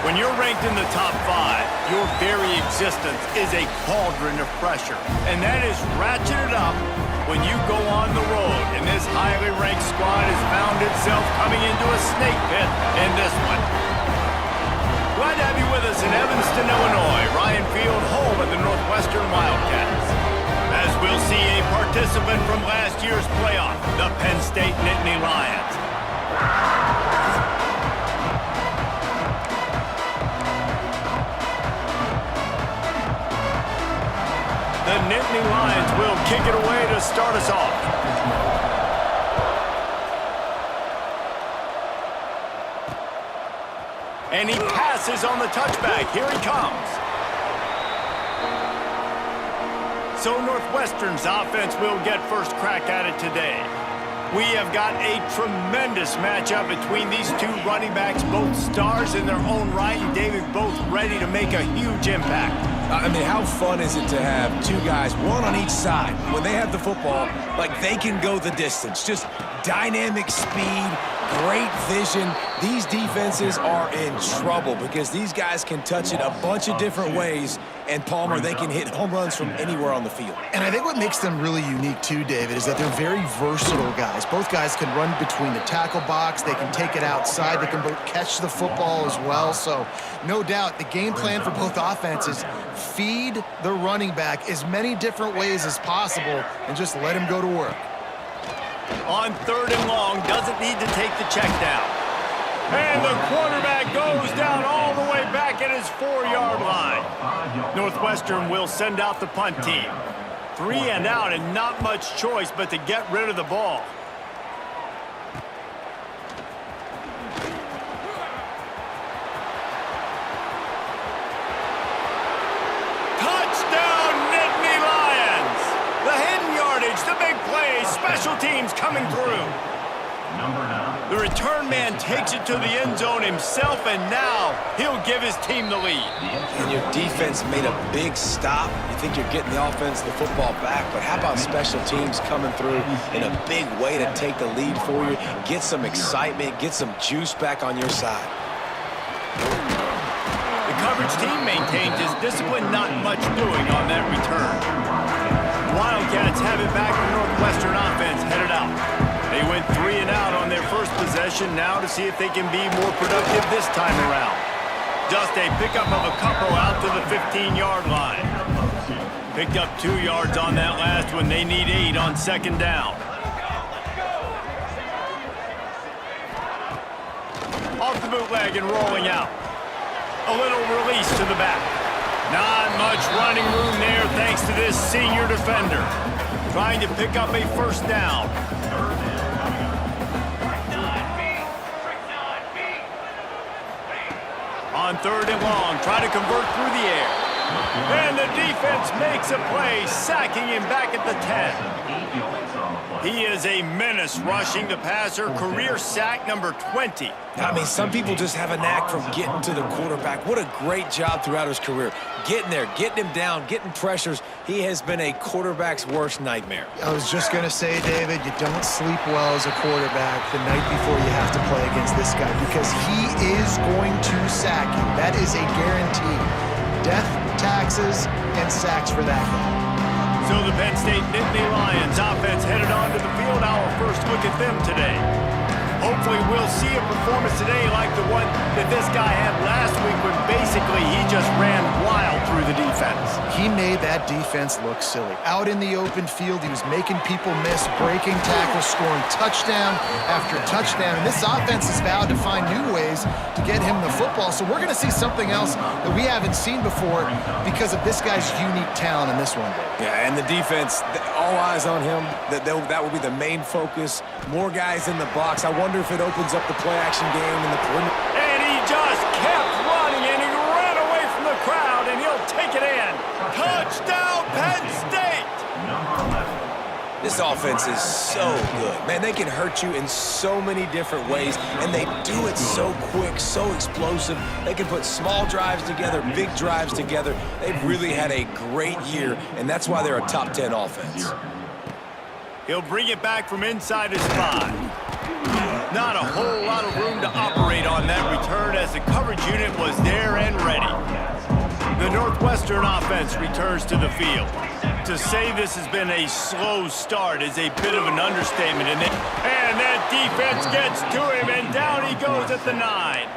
When you're ranked in the top 5, your very existence is a cauldron of pressure. And that is ratcheted up when you go on the road. And this highly ranked squad has found itself coming into a snake pit in this one. Glad to have you with us in Evanston, Illinois. Ryan Field, home of the Northwestern Wildcats. As we'll see a participant from last year's playoff, the Penn State Nittany Lions. The Nittany Lions will kick it away to start us off. And he passes on the touchback. Here he comes. So Northwestern's offense will get first crack at it today. We have got a tremendous matchup between these two running backs, both stars in their own right, and David, both ready to make a huge impact. I mean, how fun is it to have two guys, one on each side, when they have the football, like they can go the distance. Just dynamic speed, great vision. These defenses are in trouble because these guys can touch it a bunch of different ways, and Palmer, they can hit home runs from anywhere on the field. And I think what makes them really unique too, David, is that they're very versatile guys. Both guys can run between the tackle box. They can take it outside. They can both catch the football as well. So no doubt the game plan for both offenses, feed the running back as many different ways as possible and just let him go to work. On 3rd and long, doesn't need to take the check down. And the quarterback goes down all the way back at his 4-yard line. Northwestern will send out the punt team. 3 and out and not much choice but to get rid of the ball. Touchdown, Nittany Lions! The hidden yardage, the big play, special teams coming through. The return man takes it to the end zone himself, and now he'll give his team the lead. And your defense made a big stop. You think you're getting the offense the football back, but how about special teams coming through in a big way to take the lead for you, get some excitement, get some juice back on your side. The coverage team maintains his discipline, not much doing on that return. Wildcats have it back, the Northwestern offense headed out. They went 3 and out on their first possession, now to see if they can be more productive this time around. Just a pickup of a couple out to the 15-yard line. Picked up 2 yards on that last one. They need 8 on 2nd down. Off the bootleg and rolling out. A little release to the back. Not much running room there thanks to this senior defender. Trying to pick up a first down. On 3rd and long, try to convert through the air. And the defense makes a play, sacking him back at the 10. He is a menace rushing the passer, career sack number 20. I mean, some people just have a knack from getting to the quarterback. What a great job throughout his career. Getting there, getting him down, getting pressures. He has been a quarterback's worst nightmare. I was just going to say, David, you don't sleep well as a quarterback the night before you have to play against this guy because he is going to sack you. That is a guarantee. Death, taxes, and sacks for that guy. So the Penn State Nittany Lions offense headed onto the field. Our first look at them today. Hopefully we'll see a performance today like the one that this guy had last week when basically he just ran wild through the defense. He made that defense look silly. Out in the open field, he was making people miss, breaking tackles, scoring touchdown after touchdown. And this offense has vowed to find new ways to get him the football. So we're going to see something else that we haven't seen before because of this guy's unique talent in this one. Yeah, and the defense, all eyes on him. That will be the main focus. More guys in the box. I wonder if it opens up the play-action game in the perimeter. And he just kept running, and he ran away from the crowd, and he'll take it in. Touchdown, Penn State! This offense is so good. Man, they can hurt you in so many different ways, and they do it so quick, so explosive. They can put small drives together, big drives together. They've really had a great year, and that's why they're a top 10 offense. He'll bring it back from inside his 5. Not a whole lot of room to operate on that return as the coverage unit was there and ready. The Northwestern offense returns to the field. To say this has been a slow start is a bit of an understatement. And that defense gets to him, and down he goes at the 9.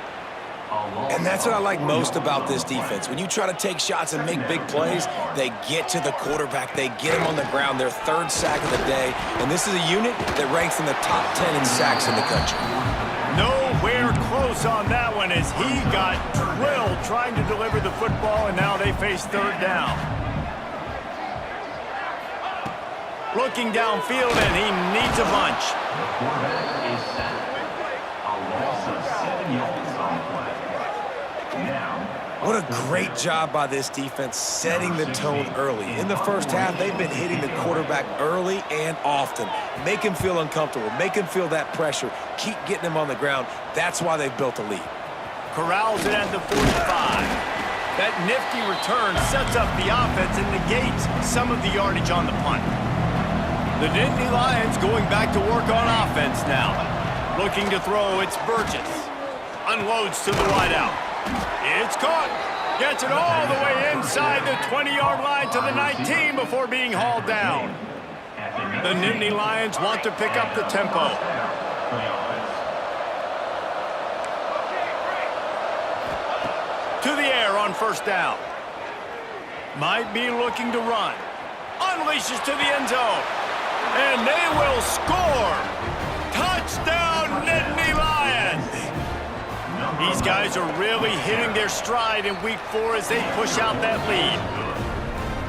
And that's what I like most about this defense. When you try to take shots and make big plays, they get to the quarterback. They get him on the ground, their 3rd sack of the day. And this is a unit that ranks in the top 10 in sacks in the country. Nowhere close on that one as he got drilled trying to deliver the football, and now they face 3rd down. Looking downfield, and he needs a bunch. The quarterback is sacked. A loss of 7 yards on the play. Now, What a great job by this defense setting the tone early. In the first half, they've been hitting the quarterback early and often. Make him feel uncomfortable. Make him feel that pressure. Keep getting him on the ground. That's why they've built a lead. Corrals it at the 45. That nifty return sets up the offense and negates some of the yardage on the punt. The Nittany Lions going back to work on offense now. Looking to throw, it's Burgess. Unloads to the wideout. It's caught. Gets it all the way inside the 20-yard line to the 19 before being hauled down. The Nittany Lions want to pick up the tempo. To the air on 1st down. Might be looking to run. Unleashes to the end zone. And they will score. Touchdown, Nittany Lions. These guys are really hitting their stride in week 4 as they push out that lead.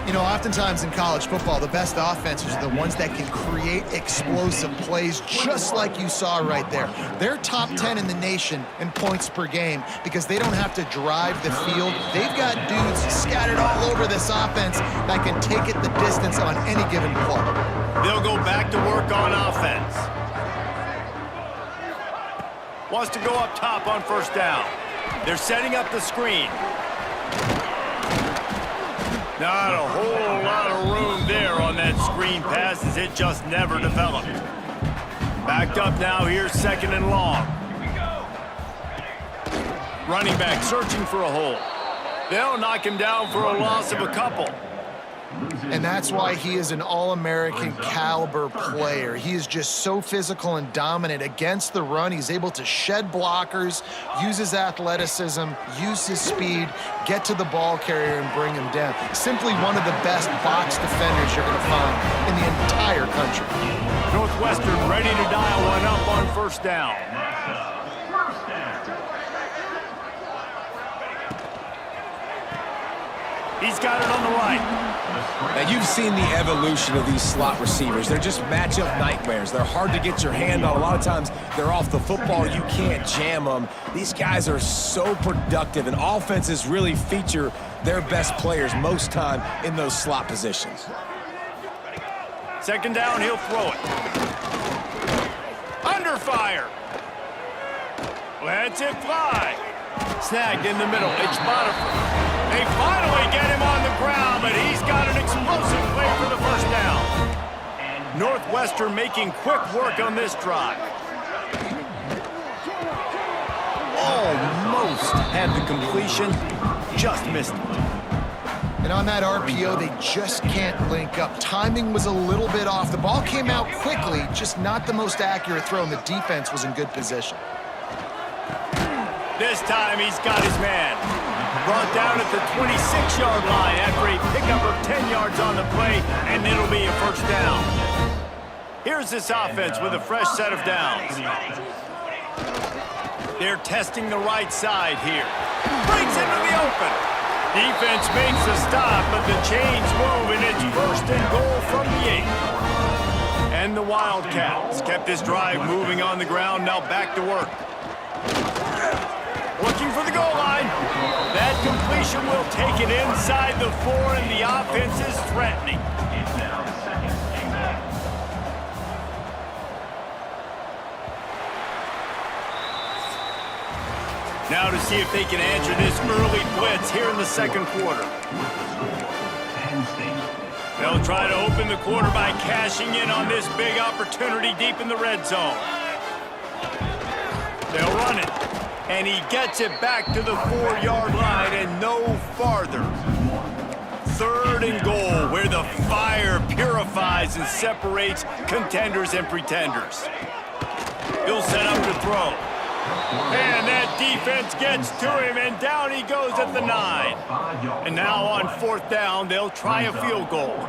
You know, oftentimes in college football, the best offenses are the ones that can create explosive plays, just like you saw right there. They're top 10 in the nation in points per game because they don't have to drive the field. They've got dudes scattered all over this offense that can take it the distance on any given play. They'll go back to work on offense. Wants to go up top on 1st down. They're setting up the screen. Not a whole lot of room there on that screen pass as it just never developed. Backed up now, here's 2nd and long. Running back searching for a hole. They'll knock him down for a loss of a couple. And that's why he is an All-American caliber player. He is just so physical and dominant against the run. He's able to shed blockers, use his athleticism, use his speed, get to the ball carrier and bring him down. Simply one of the best box defenders you're going to find in the entire country. Northwestern ready to dial one up on 1st down. He's got it on the right. Now, you've seen the evolution of these slot receivers. They're just matchup nightmares. They're hard to get your hand on. A lot of times, they're off the football. You can't jam them. These guys are so productive, and offenses really feature their best players most time in those slot positions. 2nd down, he'll throw it. Under fire. Lets it fly. Snagged in the middle. It's Bonifer. They finally get him on the ground, but he's got an explosive play for the 1st down. Northwestern making quick work on this drive. Almost had the completion, just missed it. And on that RPO, they just can't link up. Timing was a little bit off. The ball came out quickly, just not the most accurate throw, and the defense was in good position. This time he's got his man. Brought down at the 26-yard line after a pickup of 10 yards on the play, and it'll be a 1st down. Here's this offense with a fresh set of downs. They're testing the right side here. Breaks into the open. Defense makes a stop, but the chains move, and it's 1st and goal from the 8. And the Wildcats kept this drive moving on the ground, now back to work. Looking for the goal line. That completion will take it inside the 4, and the offense is threatening. Now to see if they can answer this early blitz here in the 2nd quarter. They'll try to open the quarter by cashing in on this big opportunity deep in the red zone. They'll run it. And he gets it back to the 4-yard line and no farther. 3rd and goal, where the fire purifies and separates contenders and pretenders. He'll set up to throw. And that defense gets to him, and down he goes at the 9. And now on 4th down, they'll try a field goal.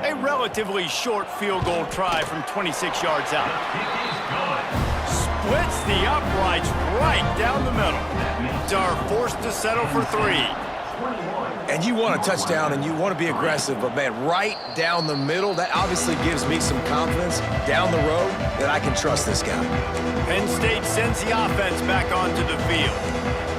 A relatively short field goal try from 26 yards out. Splits the uprights right down the middle. They are forced to settle for 3. And you want a touchdown and you want to be aggressive, but man, right down the middle, that obviously gives me some confidence down the road that I can trust this guy. Penn State sends the offense back onto the field.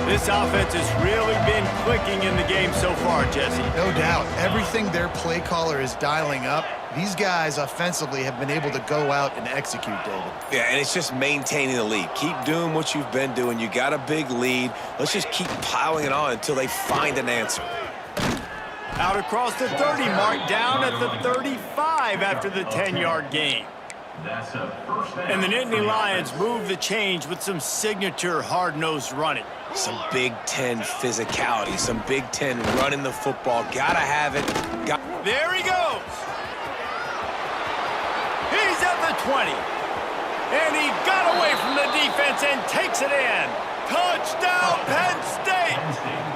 This offense has really been clicking in the game so far, Jesse. No doubt. Everything their play caller is dialing up, these guys offensively have been able to go out and execute, David. Yeah, and it's just maintaining the lead. Keep doing what you've been doing. You got a big lead. Let's just keep piling it on until they find an answer. Out across the 30 mark, down at the 35 after the 10-yard gain. And the Nittany Lions move the change with some signature hard-nosed running. Some Big Ten physicality, some Big Ten running the football. Gotta have it. There he goes. He's at the 20. And he got away from the defense and takes it in. Touchdown, Penn State!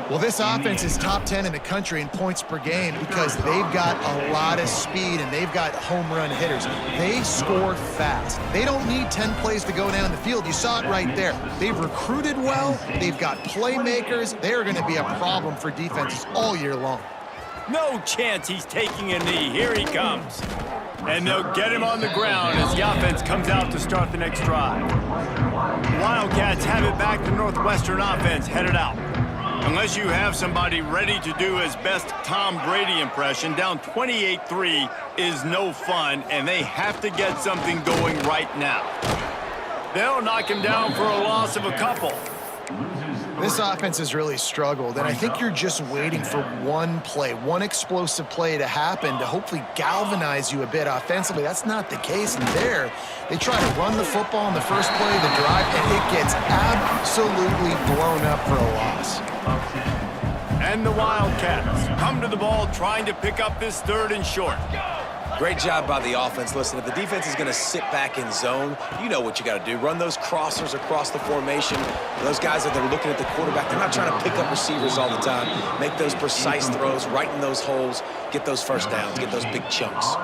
Well, this offense is top 10 in the country in points per game because they've got a lot of speed and they've got home run hitters. They score fast. They don't need 10 plays to go down the field. You saw it right there. They've recruited well. They've got playmakers. They're going to be a problem for defenses all year long. No chance he's taking a knee. Here he comes. And they'll get him on the ground as the offense comes out to start the next drive. Wildcats have it back to Northwestern offense headed out. Unless you have somebody ready to do his best Tom Brady impression, down 28-3 is no fun, and they have to get something going right now. They'll knock him down for a loss of a couple. This offense has really struggled, and I think you're just waiting for one play, one explosive play to happen to hopefully galvanize you a bit offensively. That's not the case, and there, they try to run the football in the first play of the drive, and it gets absolutely blown up for a loss. And the Wildcats come to the ball trying to pick up this 3rd and short. Great job by the offense. Listen, if the defense is going to sit back in zone, you know what you got to do. Run those crossers across the formation. Those guys that they're looking at the quarterback, they're not trying to pick up receivers all the time. Make those precise throws, right in those holes, get those first downs, get those big chunks.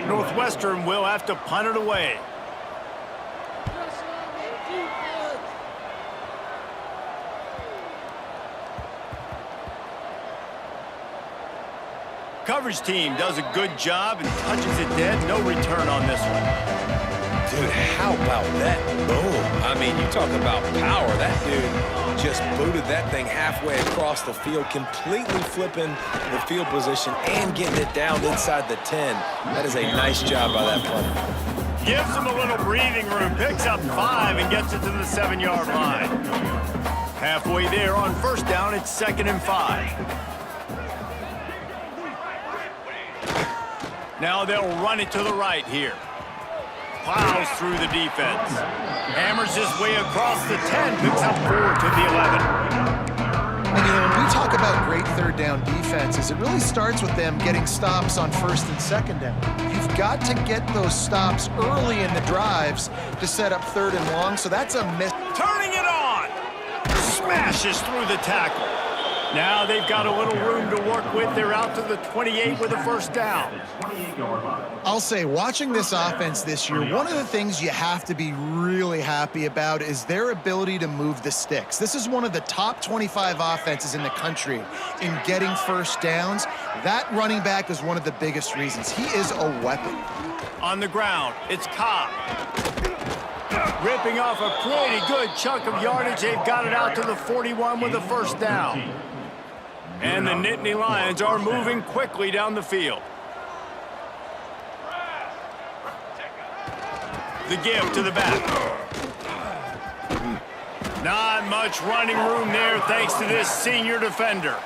Northwestern will have to punt it away. Coverage team does a good job and touches it dead. No return on this one. Dude, how about that boom? I mean, you talk about power. That dude just booted that thing halfway across the field, completely flipping the field position and getting it down inside the 10. That is a nice job by that punter. Gives him a little breathing room, picks up 5 and gets it to the 7-yard line. Halfway there on 1st down, it's 2nd and 5. Now they'll run it to the right here. Plows through the defense. Hammers his way across the 10, picks up 4 to the 11. And you know, when we talk about great 3rd down defenses, it really starts with them getting stops on 1st and 2nd down. You've got to get those stops early in the drives to set up 3rd and long, so that's a miss. Turning it on! Smashes through the tackle. Now they've got a little room to work with. They're out to the 28 with a 1st down. I'll say, watching this offense this year, one of the things you have to be really happy about is their ability to move the sticks. This is one of the top 25 offenses in the country in getting 1st downs. That running back is one of the biggest reasons. He is a weapon. On the ground, it's Cobb. Ripping off a pretty good chunk of yardage. They've got it out to the 41 with a 1st down. And the Nittany Lions are moving quickly down the field. The give to the back. Not much running room there thanks to this senior defender.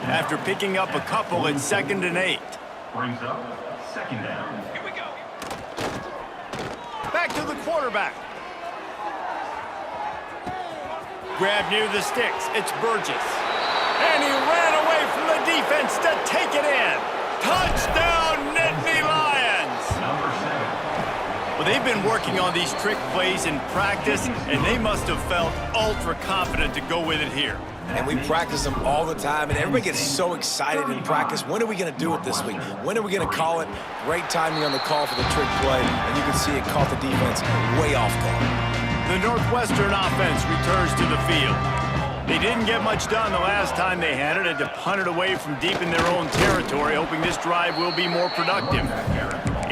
After picking up a couple at 2nd and 8. Brings up 2nd down. Here we go. Back to the quarterback. grab near the sticks. It's Burgess. And he ran away from the defense to take it in. Touchdown, Nittany Lions! Number 7. Well, they've been working on these trick plays in practice, and they must have felt ultra confident to go with it here. And we practice them all the time, and everybody gets so excited in practice. When are we going to do it this week? When are we going to call it? Great timing on the call for the trick play, and you can see it caught the defense way off guard. The Northwestern offense returns to the field. They didn't get much done the last time they had it, and to punt it away from deep in their own territory, hoping this drive will be more productive.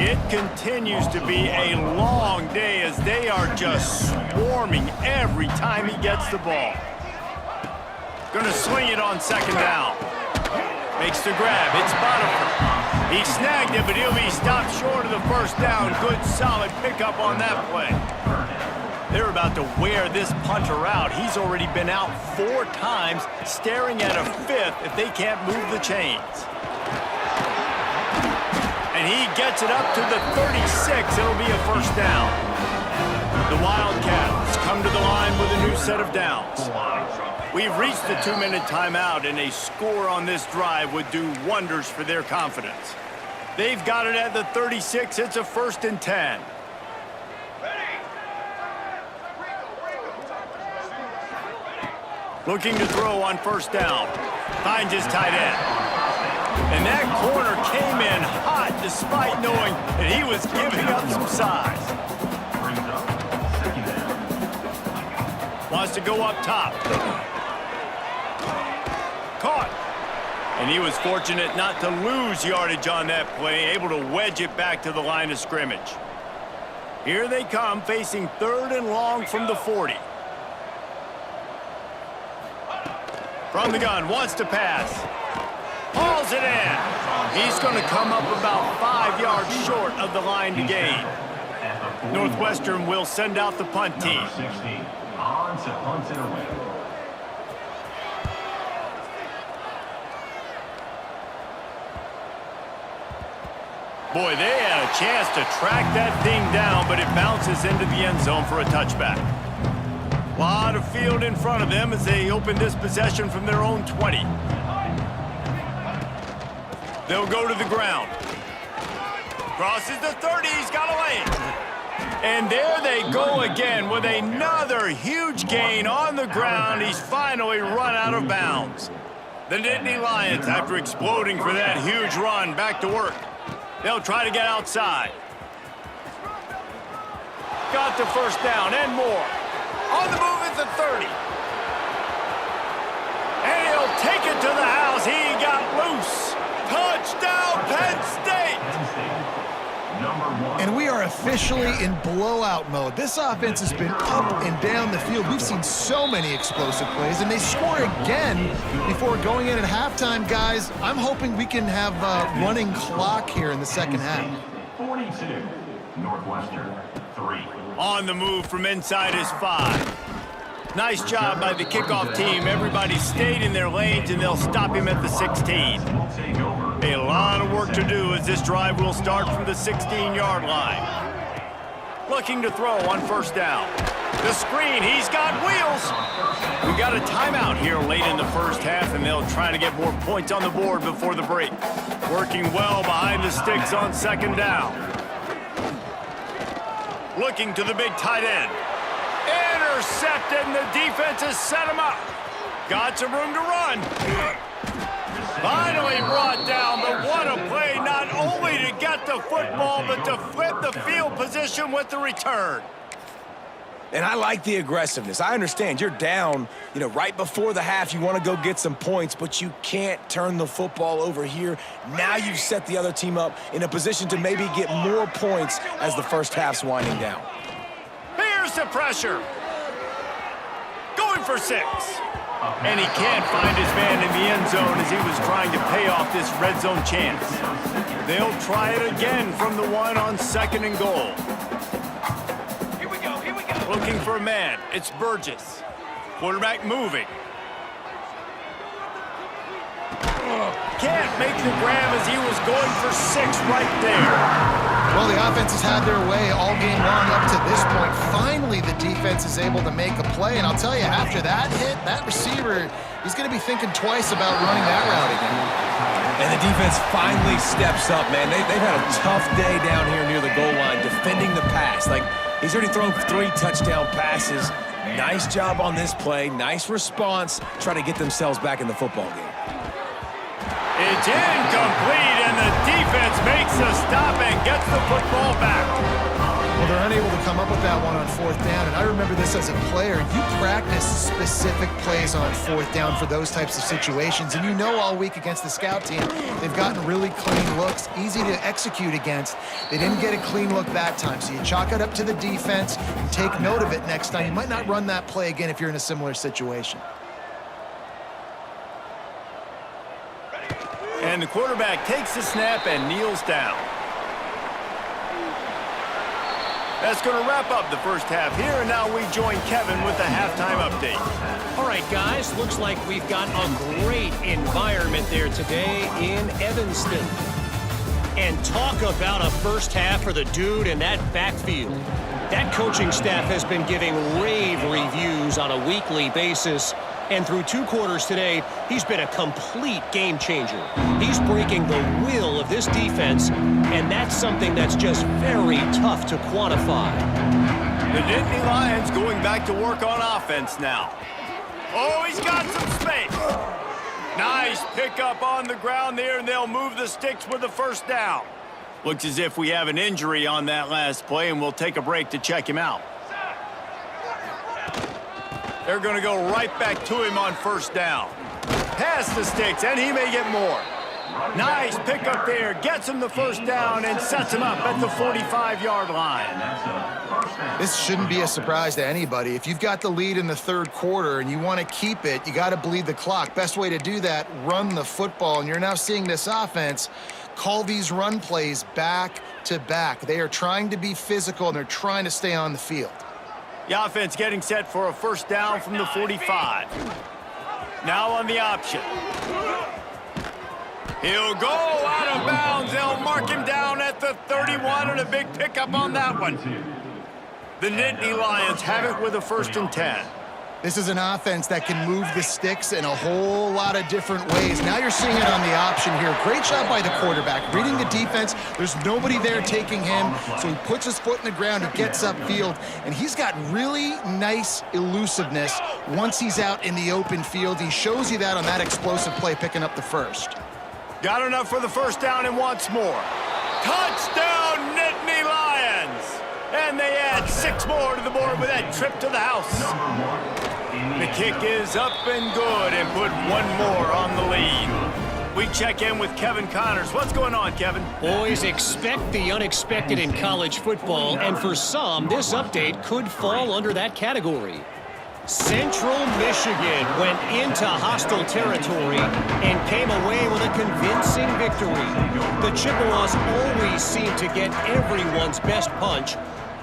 It continues to be a long day as they are just swarming every time he gets the ball. Gonna swing it on second down. Makes the grab. It's Bonifer. He snagged it, but he'll be stopped short of the first down. Good, solid pickup on that play. They're about to wear this punter out. He's already been out 4 times, staring at a 5th if they can't move the chains. And he gets it up to the 36. It'll be a first down. The Wildcats come to the line with a new set of downs. We've reached the 2-minute timeout, and a score on this drive would do wonders for their confidence. They've got it at the 36. It's a 1st and 10. Looking to throw on first down. Finds his tight end. And that corner came in hot despite knowing that he was giving up some size. Brings up second down. Wants to go up top. Caught. And he was fortunate not to lose yardage on that play, able to wedge it back to the line of scrimmage. Here they come, facing 3rd and long from the 40. From the gun, wants to pass. Hauls it in. He's going to come up about 5 yards short of the line to gain. Northwestern will send out the punt team. Number 16. On to punt it away. Boy, they had a chance to track that thing down, but it bounces into the end zone for a touchback. A lot of field in front of them as they open this possession from their own 20. They'll go to the ground. Crosses the 30, he's got a lane. And there they go again with another huge gain on the ground. He's finally run out of bounds. The Nittany Lions, after exploding for that huge run, back to work. They'll try to get outside. Got the first down and more. On the move at the 30. And he'll take it to the house. He got loose. Touchdown, Penn State! Penn State. Number 1. And we are officially in blowout mode. This offense has been up and down the field. We've seen so many explosive plays, and they score again before going in at halftime, guys. I'm hoping we can have a running clock here in the second half. 42. Northwestern 3. On the move from inside his 5. Nice job by the kickoff team. Everybody stayed in their lanes, and they'll stop him at the 16. Will take over. A lot of work to do as this drive will start from the 16-yard line. Looking to throw on first down. The screen, he's got wheels. We got a timeout here late in the first half, and they'll try to get more points on the board before the break. Working well behind the sticks on second down. Looking to the big tight end. Intercepted, and the defense has set him up. Got some room to run. Finally brought down, but what a play, not only to get the football, but to flip the field position with the return. And I like the aggressiveness. I understand you're down, right before the half. You want to go get some points, but you can't turn the football over here. Now you've set the other team up in a position to maybe get more points as the first half's winding down. Here's the pressure. Going for 6. And he can't find his man in the end zone as he was trying to pay off this red zone chance. They'll try it again from the 1 on 2nd and goal. Here we go, here we go. Looking for a man. It's Burgess. Quarterback moving. Can't make the grab as he was going for 6 right there. Well, know, the offense has had their way all game long up to this point. Finally, the defense is able to make a play. And I'll tell you, after that hit, that receiver, he's going to be thinking twice about running that route again. And the defense finally steps up, man. They've had a tough day down here near the goal line defending the pass. Like, he's already thrown 3 touchdown passes. Nice job on this play. Nice response. Trying to get themselves back in the football game. It's incomplete, and the defense makes a stop and gets the football back. Well, they're unable to come up with that one on 4th down, and I remember this as a player. You practice specific plays on 4th down for those types of situations, and you know all week against the scout team, they've gotten really clean looks, easy to execute against. They didn't get a clean look that time, so you chalk it up to the defense and take note of it next time. You might not run that play again if you're in a similar situation. And the quarterback takes the snap and kneels down. That's going to wrap up the first half here, and now we join Kevin with the halftime update. All right, guys, looks like we've got a great environment there today in Evanston. And talk about a first half for the dude in that backfield. That coaching staff has been giving rave reviews on a weekly basis. And through 2 quarters today, he's been a complete game changer. He's breaking the will of this defense, and that's something that's just very tough to quantify. The Nittany Lions going back to work on offense now. Oh, he's got some space. Nice pickup on the ground there, and they'll move the sticks with the first down. Looks as if we have an injury on that last play, and we'll take a break to check him out. They're going to go right back to him on first down. Pass the sticks, and he may get more. Nice pickup there. Gets him the first down and sets him up at the 45-yard line. This shouldn't be a surprise to anybody. If you've got the lead in the 3rd quarter and you want to keep it, you got to bleed the clock. Best way to do that, run the football. And you're now seeing this offense call these run plays back to back. They are trying to be physical, and they're trying to stay on the field. The offense getting set for a first down from the 45. Now on the option. He'll go out of bounds. They'll mark him down at the 31, and a big pickup on that one. The Nittany Lions have it with a 1st and 10. This is an offense that can move the sticks in a whole lot of different ways. Now you're seeing it on the option here. Great job by the quarterback. Reading the defense, there's nobody there taking him, so he puts his foot in the ground, he gets upfield, and he's got really nice elusiveness once he's out in the open field. He shows you that on that explosive play, picking up the first. Got enough for the first down and wants more. Touchdown, Nittany Lions! And they add 6 more to the board with that trip to the house. The kick is up and good, and put 1 more on the lead. We check in with Kevin Connors. What's going on, Kevin? Boys, expect the unexpected in college football, and for some, this update could fall under that category. Central Michigan went into hostile territory and came away with a convincing victory. The Chippewas always seem to get everyone's best punch,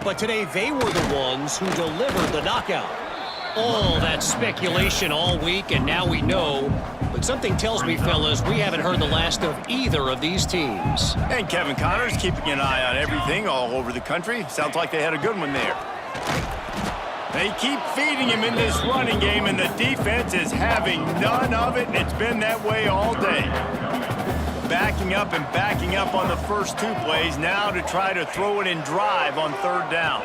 but today they were the ones who delivered the knockout. All that speculation all week, and now we know. But something tells me, fellas, we haven't heard the last of either of these teams. And Kevin Connors keeping an eye on everything all over the country. Sounds like they had a good one there. They keep feeding him in this running game, and the defense is having none of it, and it's been that way all day. Backing up on the first 2 plays, now to try to throw it in drive on 3rd down.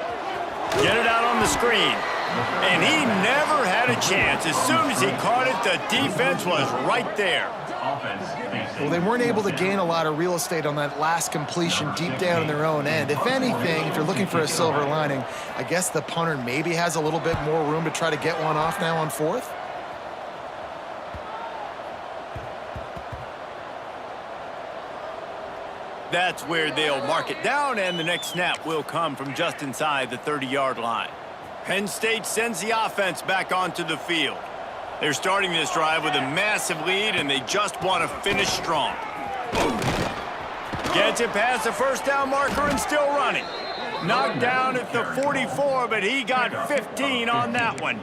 Get it out on the screen. And he never had a chance. As soon as he caught it, the defense was right there. Well, they weren't able to gain a lot of real estate on that last completion deep down in their own end. If anything, if you're looking for a silver lining, I guess the punter maybe has a little bit more room to try to get one off now on 4th. That's where they'll mark it down, and the next snap will come from just inside the 30-yard line. Penn State sends the offense back onto the field. They're starting this drive with a massive lead, and they just want to finish strong. Gets it past the first down marker and still running. Knocked down at the 44, but he got 15 on that one.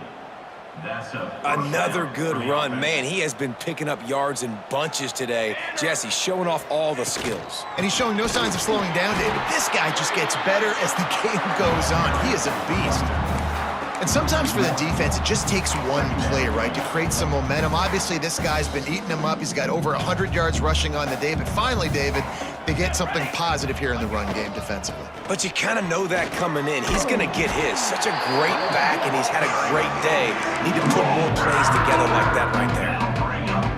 Another good run. Man, he has been picking up yards in bunches today. Jesse, showing off all the skills. And he's showing no signs of slowing down, David. This guy just gets better as the game goes on. He is a beast. And sometimes for the defense, it just takes one play, right, to create some momentum. Obviously, this guy's been eating them up. He's got over 100 yards rushing on the day. But finally, David, they get something positive here in the run game defensively. But you kind of know that coming in. He's going to get his. Such a great back, and he's had a great day. Need to put more plays together like that right there.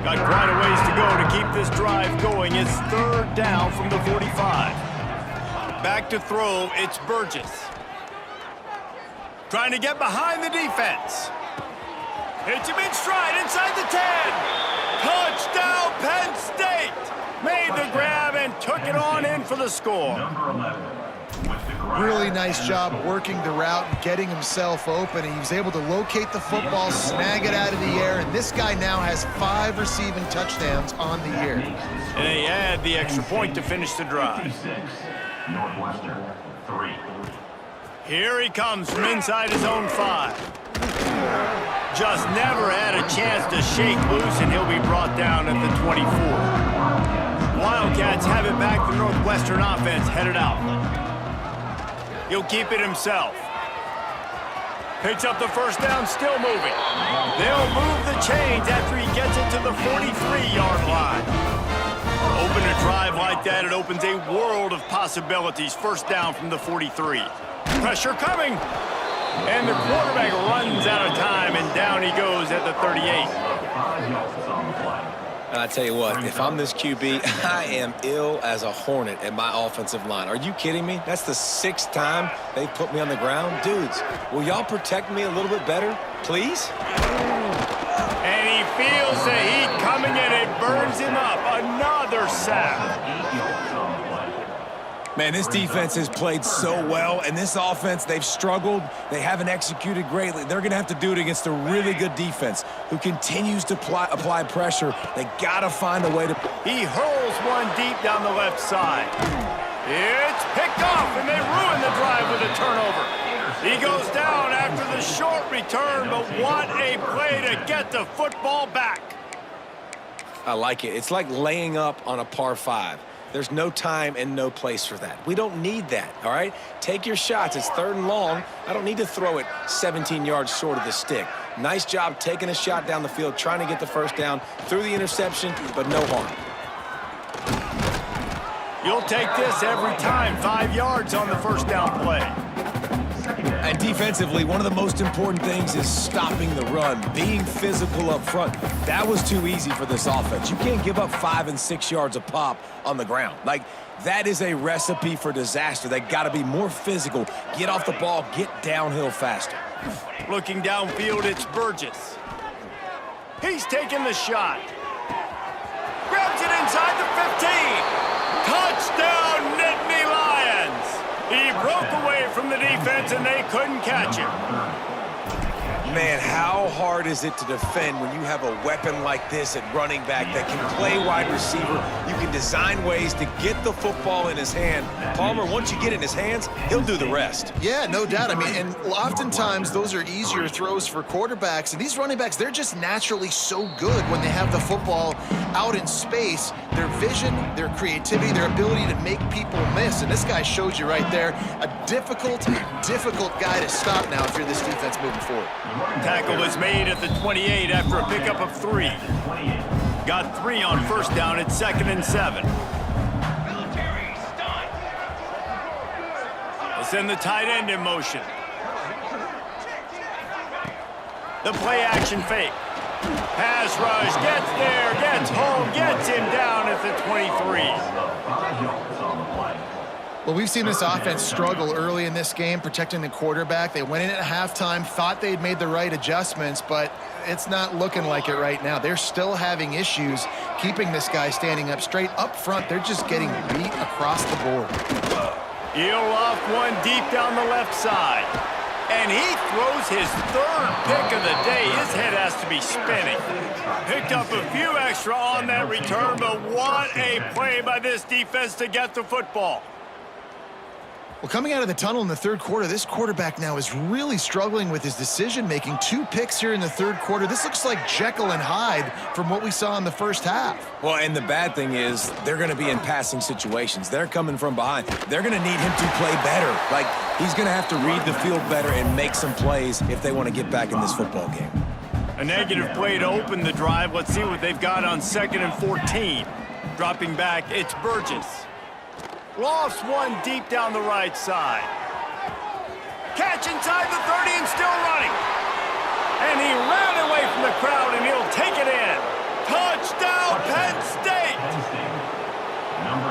Got quite a ways to go to keep this drive going. It's third down from the 45. Back to throw, it's Burgess. Trying to get behind the defense. Hits him in stride inside the 10. Touchdown, Penn State! Made the grab and took it on in for the score. Really nice job working the route and getting himself open. And he was able to locate the football, snag it out of the air, and this guy now has 5 receiving touchdowns on the year. And they add the extra point to finish the drive. Northwestern 3. Here he comes from inside his own 5. Just never had a chance to shake loose, and he'll be brought down at the 24. Wildcats have it back. The Northwestern offense headed out. He'll keep it himself. Picks up the first down, still moving. They'll move the chains after he gets it to the 43-yard line. Open a drive like that, it opens a world of possibilities. First down from the 43. Pressure coming. And the quarterback runs out of time, and down he goes at the 38. And I tell you what, if I'm this QB, I am ill as a hornet at my offensive line. Are you kidding me? That's the 6th time they've put me on the ground. Dudes, will y'all protect me a little bit better, please? And he feels the heat coming in. It burns him up. Another sack. Man, this defense has played so well, and this offense, they've struggled. They haven't executed greatly. They're going to have to do it against a really good defense who continues to apply pressure. They got to find a way to... He hurls one deep down the left side. It's picked off, and they ruin the drive with a turnover. He goes down after the short return, but what a play to get the football back. I like it. It's like laying up on a par 5. There's no time and no place for that. We don't need that, all right? Take your shots. It's 3rd and long. I don't need to throw it 17 yards short of the stick. Nice job taking a shot down the field, trying to get the first down through the interception, but no harm. You'll take this every time. 5 yards on the first down play. And defensively, one of the most important things is stopping the run, being physical up front. That was too easy for this offense. You can't give up 5 and 6 yards a pop on the ground. Like, that is a recipe for disaster. They got to be more physical, get off the ball, get downhill faster. Looking downfield, it's Burgess. He's taking the shot. Grabs it inside the 15. Touchdown, Nittany Lions. He broke away from the defense, and they couldn't catch him. Man, how hard is it to defend when you have a weapon like this at running back that can play wide receiver? You can design ways to get the football in his hand. Palmer, once you get it in his hands, he'll do the rest. Yeah, no doubt. I mean, and oftentimes those are easier throws for quarterbacks. And these running backs, they're just naturally so good when they have the football out in space. Their vision, their creativity, their ability to make people miss. And this guy shows you right there, a difficult guy to stop now if you're this defense moving forward. Tackle is made at the 28 after a pickup of 3. Got 3 on first down. It's 2nd and 7. They'll send the tight end in motion. The play action fake. Pass rush, gets there, gets home, gets him down at the 23. Well, we've seen this offense struggle early in this game, protecting the quarterback. They went in at halftime, thought they'd made the right adjustments, but it's not looking like it right now. They're still having issues keeping this guy standing up straight. Up front, they're just getting beat across the board. He'll off one deep down the left side. And he throws his 3rd pick of the day. His head has to be spinning. Picked up a few extra on that return, but what a play by this defense to get the football. Well, coming out of the tunnel in the third quarter, this quarterback now is really struggling with his decision-making. 2 picks here in the third quarter. This looks like Jekyll and Hyde from what we saw in the first half. Well, and the bad thing is they're going to be in passing situations. They're coming from behind. They're going to need him to play better. Like, he's going to have to read the field better and make some plays if they want to get back in this football game. A negative play to open the drive. Let's see what they've got on 2nd and 14. Dropping back, it's Burgess. Lofts one deep down the right side. Catch inside the 30 and still running. And he ran away from the crowd and he'll take it in. Touchdown, Penn State!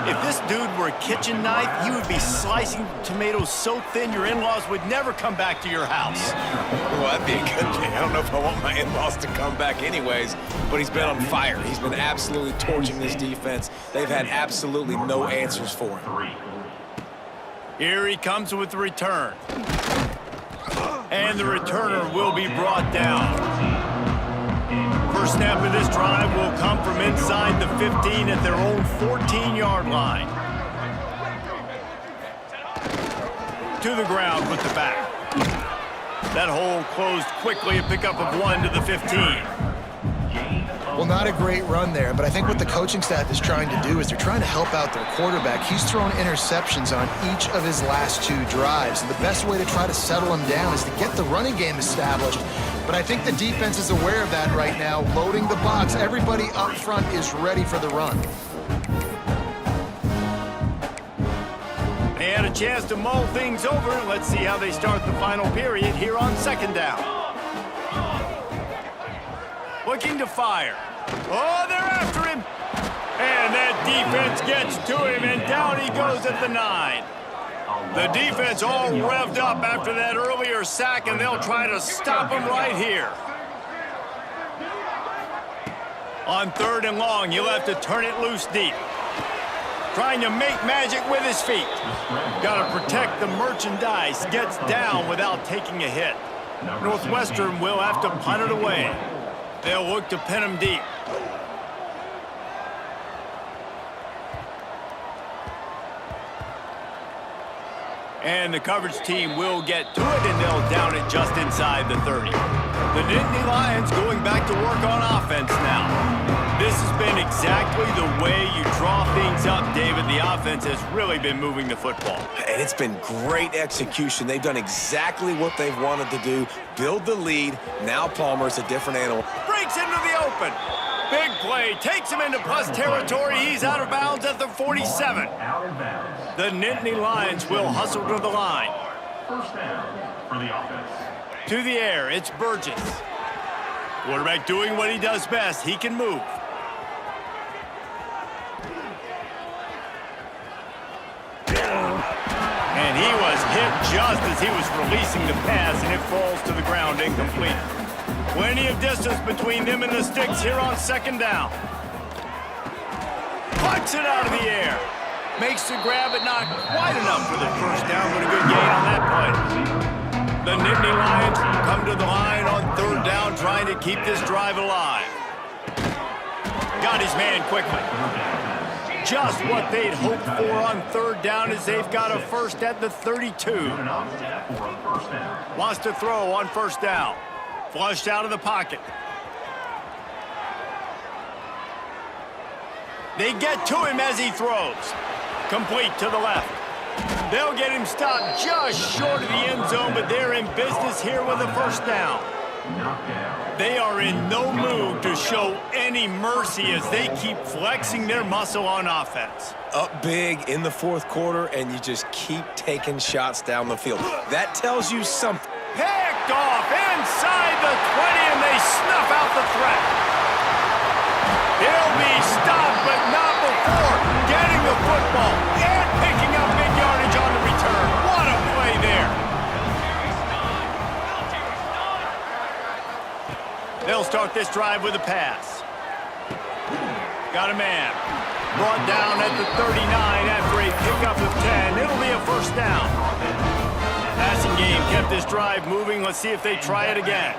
If this dude were a kitchen knife, he would be slicing tomatoes so thin your in-laws would never come back to your house. Well, that'd be a good thing. I don't know if I want my in-laws to come back anyways, but he's been on fire. He's been absolutely torching this defense. They've had absolutely no answers for him. Here he comes with the return. And the returner will be brought down. First snap of this drive will come from inside the 15 at their own 14-yard line. To the ground with the back. That hole closed quickly, a pickup of 1 to the 15. Well, not a great run there, but I think what the coaching staff is trying to do is they're trying to help out their quarterback. He's thrown interceptions on each of his last 2 drives, and the best way to try to settle him down is to get the running game established. But I think the defense is aware of that right now, loading the box. Everybody up front is ready for the run. They had a chance to mull things over. Let's see how they start the final period here on 2nd down. Looking to fire. Oh, they're after him. And that defense gets to him, and down he goes at the 9. The defense all revved up after that earlier sack, and they'll try to stop him right here. On 3rd and long, he'll have to turn it loose deep. Trying to make magic with his feet. Got to protect the merchandise. Gets down without taking a hit. Northwestern will have to punt it away. They'll look to pin him deep. And the coverage team will get to it, and they'll down it just inside the 30. The Nittany Lions going back to work on offense now. This has been exactly the way you draw things up, David. The offense has really been moving the football. And it's been great execution. They've done exactly what they've wanted to do. Build the lead. Now Palmer's a different animal. Breaks into the open. Big play. Takes him into plus territory. He's out of bounds at the 47. The Nittany Lions will hustle to the line. First down for the offense. To the air, it's Burgess. Quarterback doing what he does best. He can move. And he was hit just as he was releasing the pass, and it falls to the ground incomplete. Plenty of distance between them and the sticks here on 2nd down. Plucks it out of the air. Makes the grab, but not quite enough for the first down, but a good gain on that play. The Nittany Lions come to the line on 3rd down, trying to keep this drive alive. Got his man quickly. Just what they'd hoped for on 3rd down, as they've got a first at the 32. Wants to throw on 1st down. Flushed out of the pocket. They get to him as he throws. Complete to the left. They'll get him stopped just short of the end zone, but they're in business here with a 1st down. They are in no mood to show any mercy as they keep flexing their muscle on offense. Up big in the 4th quarter, and you just keep taking shots down the field. That tells you something. Picked off inside the 20, and they snuff out the threat. He'll be stopped, but not before getting the football and picking up big yardage on the return. What a play there. They'll start this drive with a pass. Got a man. Brought down at the 39 after a pickup of 10. It'll be a 1st down. Passing game kept this drive moving. Let's see if they try it again.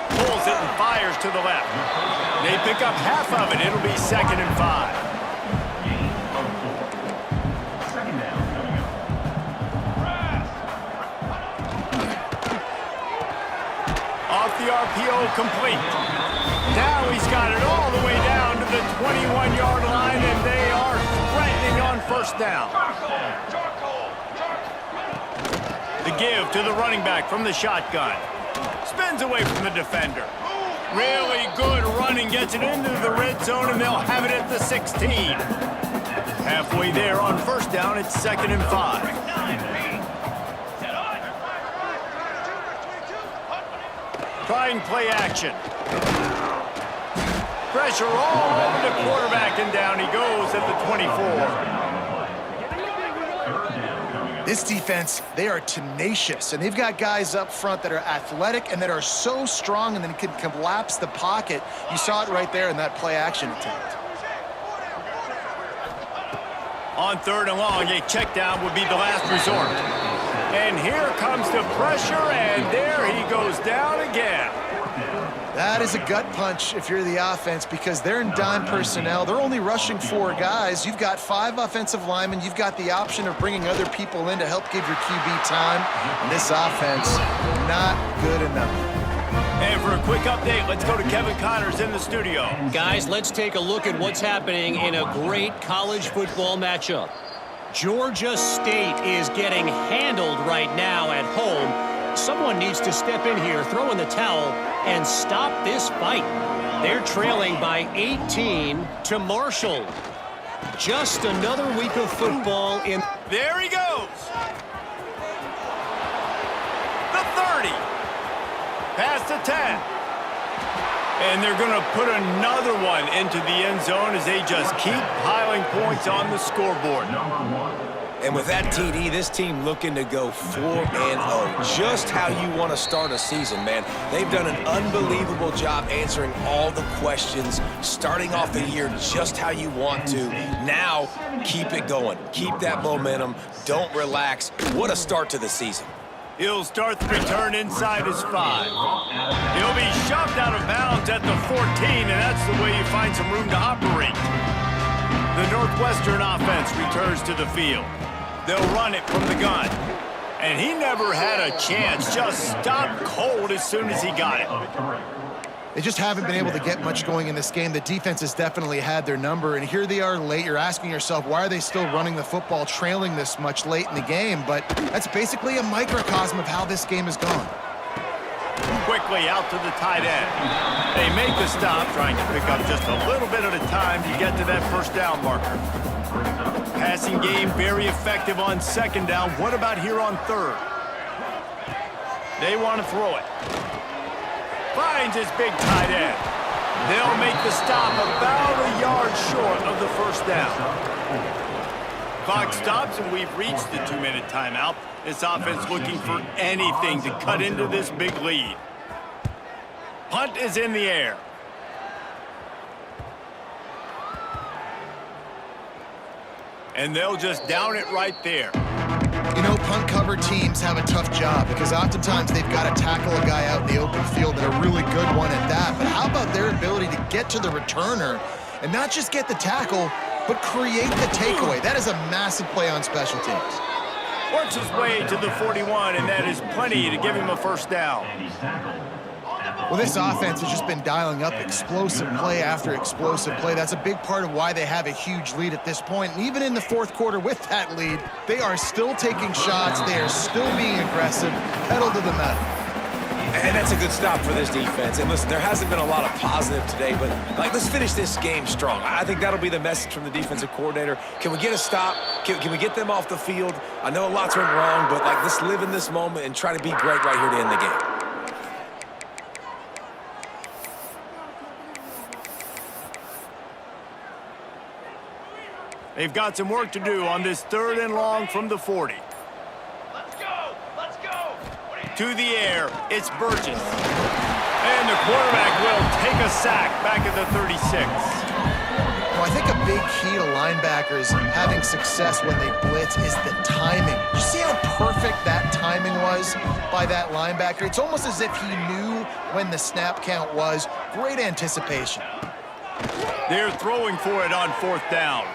Pulls it and fires to the left. They pick up half of it. It'll be 2nd and 5. Gain of 4. Second down coming up. Off the RPO, complete. Now he's got it all the way down to the 21-yard line, and they are threatening on 1st down. The give to the running back from the shotgun. Spins away from the defender. Really good running, gets it into the red zone, and they'll have it at the 16. Halfway there on 1st down, it's 2nd and 5. Trying play action. Pressure all over the quarterback, and down he goes at the 24. This defense, they are tenacious, and they've got guys up front that are athletic and that are so strong and then can collapse the pocket. You saw it right there in that play action attempt. On 3rd and long, a check down would be the last resort. And here comes the pressure, and there he goes down again. That is a gut punch if you're the offense, because they're in dime personnel. They're only rushing 4 guys. You've got 5 offensive linemen. You've got the option of bringing other people in to help give your QB time. And this offense, not good enough. And for a quick update, let's go to Kevin Connors in the studio. Guys, let's take a look at what's happening in a great college football matchup. Georgia State is getting handled right now at home. Someone needs to step in here, throw in the towel, and stop this fight. They're trailing by 18 to Marshall. Just another week of football in... There he goes. The 30. Past the 10. And they're going to put another one into the end zone as they just keep piling points on the scoreboard. And with that TD, this team looking to go 4-0. Just how you want to start a season, man. They've done an unbelievable job answering all the questions, starting off the year just how you want to. Now, keep it going. Keep that momentum. Don't relax. What a start to the season. He'll start the return inside his 5. He'll be shoved out of bounds at the 14, and that's the way you find some room to operate. The Northwestern offense returns to the field. They'll run it from the gun. And he never had a chance, just stopped cold as soon as he got it. They just haven't been able to get much going in this game. The defense has definitely had their number, and here they are late. You're asking yourself, why are they still running the football, trailing this much late in the game? But that's basically a microcosm of how this game has gone. Quickly out to the tight end. They make the stop, trying to pick up just a little bit at a time to get to that 1st down marker. Passing game very effective on 2nd down. What about here on 3rd? They want to throw it. Finds his big tight end. They'll make the stop about a yard short of the 1st down. Clock stops, and we've reached the 2-minute timeout. This offense looking for anything to cut into this big lead. Punt is in the air. And they'll just down it right there. You know, punt cover teams have a tough job because oftentimes they've got to tackle a guy out in the open field, and a really good one at that. But how about their ability to get to the returner and not just get the tackle, but create the takeaway? That is a massive play on special teams. Works his way to the 41, and that is plenty to give him a 1st down. Well, this offense has just been dialing up explosive play after explosive play. That's a big part of why they have a huge lead at this point. And even in the 4th quarter with that lead, they are still taking shots. They are still being aggressive, pedal to the metal. And that's a good stop for this defense. And listen, there hasn't been a lot of positive today, but let's finish this game strong. I think that'll be the message from the defensive coordinator. Can we get a stop? Can we get them off the field? I know lots went wrong, but let's live in this moment and try to be great right here to end the game. They've got some work to do on this 3rd and long from the 40. Let's go! Let's go! To the air, it's Burgess. And the quarterback will take a sack back at the 36. Well, I think a big key to linebackers having success when they blitz is the timing. You see how perfect that timing was by that linebacker? It's almost as if he knew when the snap count was. Great anticipation. They're throwing for it on 4th down.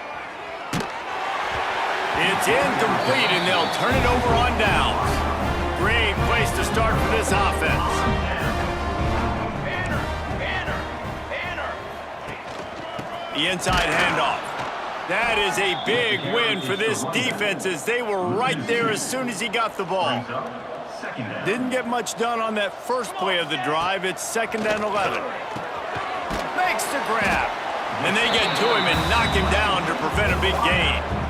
It's incomplete, and they'll turn it over on downs. Great place to start for this offense. The inside handoff. That is a big win for this defense as they were right there as soon as he got the ball. Didn't get much done on that first play of the drive. It's 2nd and 11. Makes the grab. And they get to him and knock him down to prevent a big gain.